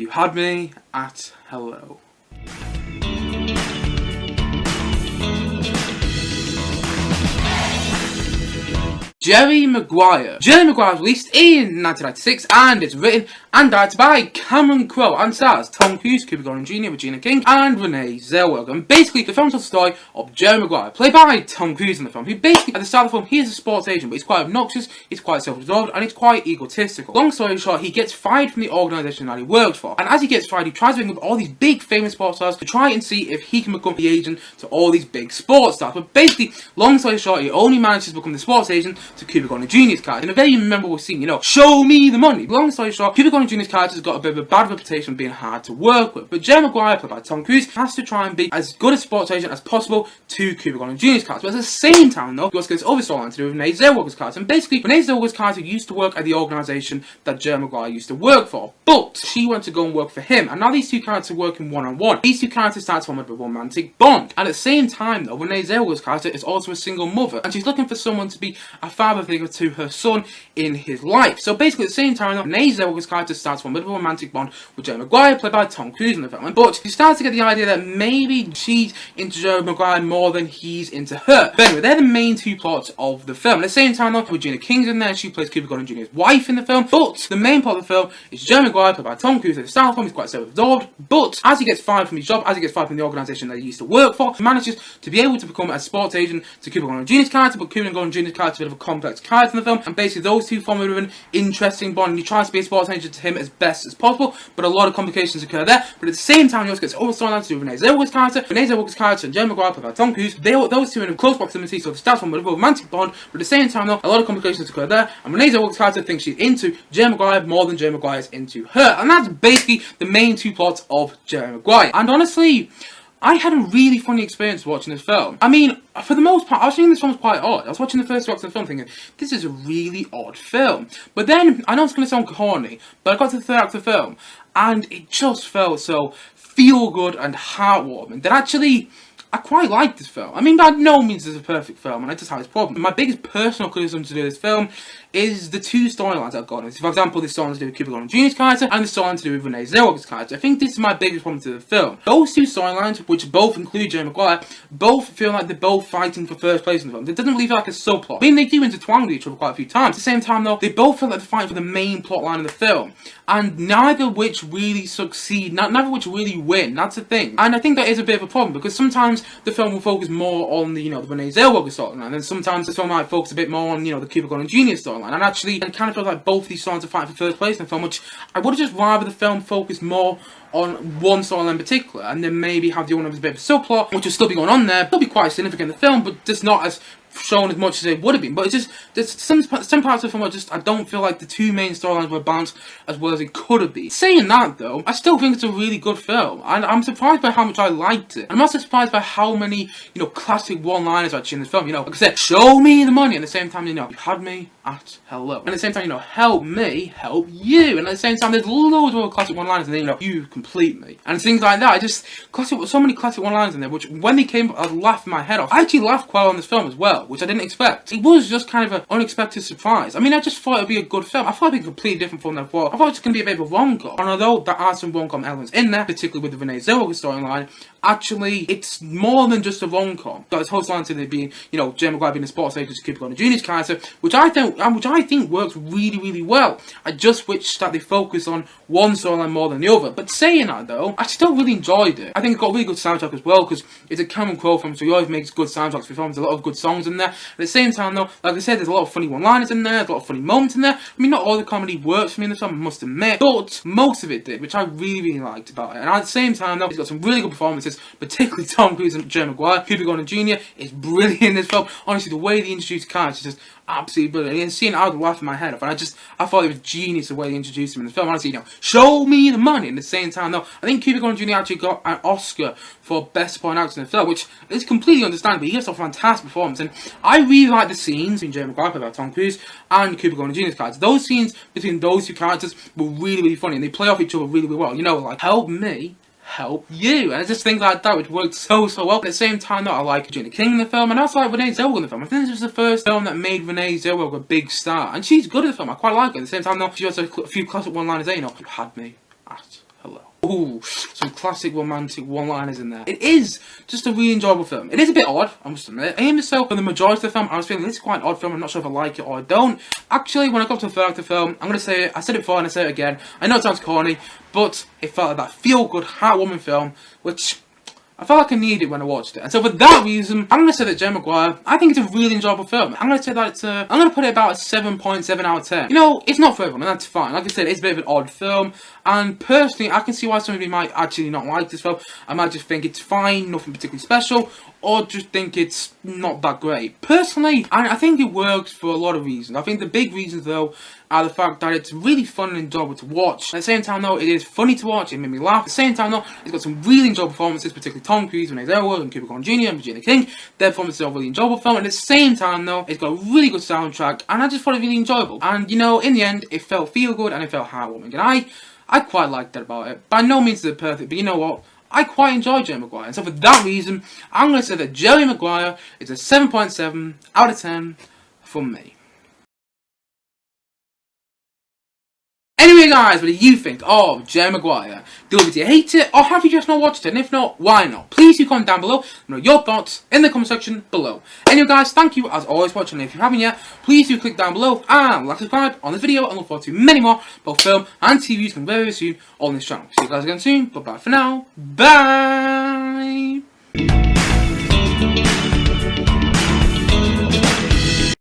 You had me at hello. Maguire. Maguire was released in 1996 and it's written and directed by Cameron Crowe and stars Tom Cruise, Cuba Golding Jr, Regina King and Renee Zellweger. And basically the film tells the story of Maguire, played by Tom Cruise in the film, who basically at the start of the film he is a sports agent, but he's quite obnoxious, he's quite self-absorbed and he's quite egotistical. Long story short, he gets fired from the organisation that he works for, and as he gets fired he tries to bring up all these big famous sports stars to try and see if he can become the agent to all these big sports stars. But basically, long story short, he only manages to become the sports agent to Cuba Golding Jr.'s character in a very memorable scene, show me the money. Long story short, Cuba Golding Jr.'s character has got a bit of a bad reputation of being hard to work with, but Maguire, played by Tom Cruise, has to try and be as good a sports agent as possible to Cuba Golding Jr.'s character. But at the same time though, he also gets other storyline to do with Renee Zellweger's character, and basically Renee Zellweger's character used to work at the organisation that Maguire used to work for, but she went to go and work for him, and now these two characters are working one-on-one. These two characters start to form a romantic bond, and at the same time though, Renee Zellweger's character is also a single mother, and she's looking for someone to be a father figure to her son in his life. So basically at the same time though, Renee Zellweger's character starts to form a romantic bond with Maguire, played by Tom Cruise in the film, but she starts to get the idea that maybe she's into Maguire more than he's into her. But anyway, they're the main two plots of the film. At the same time though, Regina King's in there, she plays Cuba Golding Jr.'s wife in the film, but the main part of the film is Maguire, played by Tom Cruise. At the start of the film he's quite self-absorbed, but as he gets fired from his job, as he gets fired from the organisation that he used to work for, he manages to be able to become a sports agent to Cuba Golding Jr.'s character, but Cuba Golding Jr.'s character is a bit of a complex character in the film, and basically those two form a bit of an interesting bond, and he tries to be a sports agent to him as best as possible, but a lot of complications occur there. But at the same time, he also gets other storylines to do with Renee Zellweger's character. Renee Zellweger's character and Maguire, played by Tom Cruise, those two are in close proximity, so it starts from a romantic bond, but at the same time though, a lot of complications occur there, and Renee Zellweger's character thinks she's into Maguire more than Maguire is into her, and that's basically the main two plots of Maguire. And honestly, I had a really funny experience watching this film. I mean, for the most part, I was thinking this film was quite odd. I was watching the first two acts of the film thinking, this is a really odd film. But then, I know it's going to sound corny, but I got to the third act of the film, and it just felt so feel-good and heartwarming that actually, I quite like this film. I mean, by no means is it a perfect film, and I just have its problems. My biggest personal criticism to do this film is the two storylines I've got. For example, the storyline to do with Cuba Golding Jr.'s character and the storyline to do with Renee Zellweger's character. I think this is my biggest problem to the film. Those two storylines, which both include Maguire, both feel like they're both fighting for first place in the film. It doesn't really feel like a subplot. I mean, they do intertwine with each other quite a few times. At the same time though, they both feel like they're fighting for the main plot line of the film, and neither which really succeed, neither which really win. That's the thing. And I think that is a bit of a problem, because sometimes the film will focus more on the, the Renee Zellweger storyline, and sometimes the film might focus a bit more on, the Cuba Golding Jr. storyline. And actually, it kind of feels like both these storylines are fighting for first place in the film, which I would have just rather the film focus more on one storyline in particular, and then maybe have the other one as a bit of a subplot, which will still be going on there, it'll be quite significant in the film, but just not as shown as much as it would have been. But it's just, there's some parts of the film where I don't feel like the two main storylines were balanced as well as it could have been. Saying that though, I still think it's a really good film, and I'm surprised by how much I liked it. I'm also surprised by how many, classic one-liners are actually in this film. Like I said, show me the money, and at the same time, you had me at hello. And at the same time, help me, help you. And at the same time, there's loads of other classic one-liners, and then, you complete me. And things like that. So many classic one-liners in there, which when they came, I was laughing my head off. I actually laughed quite a lot on this film as well, which I didn't expect. It was just kind of an unexpected surprise. I mean, I just thought it would be a good film. I thought it would be a completely different film than I thought. I thought it was going to be a bit of a rom-com. And although there are some rom-com elements in there, particularly with the Renee Zellweger storyline, actually, it's more than just a rom-com. Got this whole storyline to there being, Maguire being a sports agent to Cuba Golding Jr.'s character, which I think works really, really well. I just wish that they focus on one storyline more than the other. But saying that though, I still really enjoyed it. I think it got a really good soundtrack as well, because it's a Cameron Crowe film, so he always makes good soundtracks for films. There's a lot of good songs in there. At the same time though, like I said, there's a lot of funny one-liners in there, there's a lot of funny moments in there. I mean, not all the comedy works for me in the film, I must admit, but most of it did, which I really, really liked about it. And at the same time though, it's got some really good performances, particularly Tom Cruise and Maguire. Cuba Golding Jr. is brilliant in this film. Honestly, the way they introduced characters is just absolutely brilliant. And seeing it, I was laughing my head off, and I thought it was genius the way they introduced him in the film. Honestly, show me the money. And at the same time though, I think Cuba Golding Jr. actually got an Oscar for Best Supporting Actor in the film, which is completely understandable. He gives a fantastic performance, and I really like the scenes between Maguire, played by Tom Cruise, and Cuba Golding Jr.'s character. Those scenes between those two characters were really, really funny, and they play off each other really, really well. Like, help me, help you. And it's just things like that which worked so well. At the same time though, I like Regina King in the film, and I also like Renee Zellweger in the film. I think this was the first film that made Renee Zellweger a big star, and she's good in the film. I quite like her. At the same time though, she has a few classic one-liners there, you had me at hello. Ooh, some classic romantic one-liners in there. It is just a really enjoyable film. It is a bit odd, I must admit. I am myself for the majority of the film. I was feeling this is quite an odd film. I'm not sure if I like it or I don't. Actually, when I got to the third act of the film, I'm going to say it. I said it before and I say it again. I know it sounds corny, but it felt like that feel-good, heartwarming film, which I felt like I needed when I watched it. And so for that reason, I'm going to say that Jerry Maguire, I think it's a really enjoyable film. I'm going to say that it's I'm going to put it about a 7.7 out of 10. You know, it's not for everyone, and that's fine. Like I said, it's a bit of an odd film. And personally, I can see why somebody might actually not like this film. I might just think it's fine, nothing particularly special, or just think it's not that great. Personally, I think it works for a lot of reasons. I think the big reasons, though, are the fact that it's really fun and enjoyable to watch. At the same time, though, it is funny to watch. It made me laugh. At the same time, though, it's got some really enjoyable performances, particularly Tom Cruise, Renee Zellweger, and Cuba Golding Jr, and Regina King. Their performances are a really enjoyable film. And at the same time, though, it's got a really good soundtrack, and I just thought it really enjoyable. And, you know, in the end, it felt feel-good, and it felt heartwarming. And I quite liked that about it. By no means is it perfect, but you know what? I quite enjoy Jerry Maguire. And so for that reason, I'm going to say that Jerry Maguire is a 7.7 out of 10 from me. Anyway guys, what do you think of Jerry Maguire? Did you hate it, or have you just not watched it? And if not, why not? Please do comment down below. Let me know your thoughts in the comment section below. Anyway guys, thank you as always for watching. And if you haven't yet, please do click down below and like, subscribe on this video, and look forward to many more both film and TV coming very soon on this channel. See you guys again soon. Bye bye for now. Bye!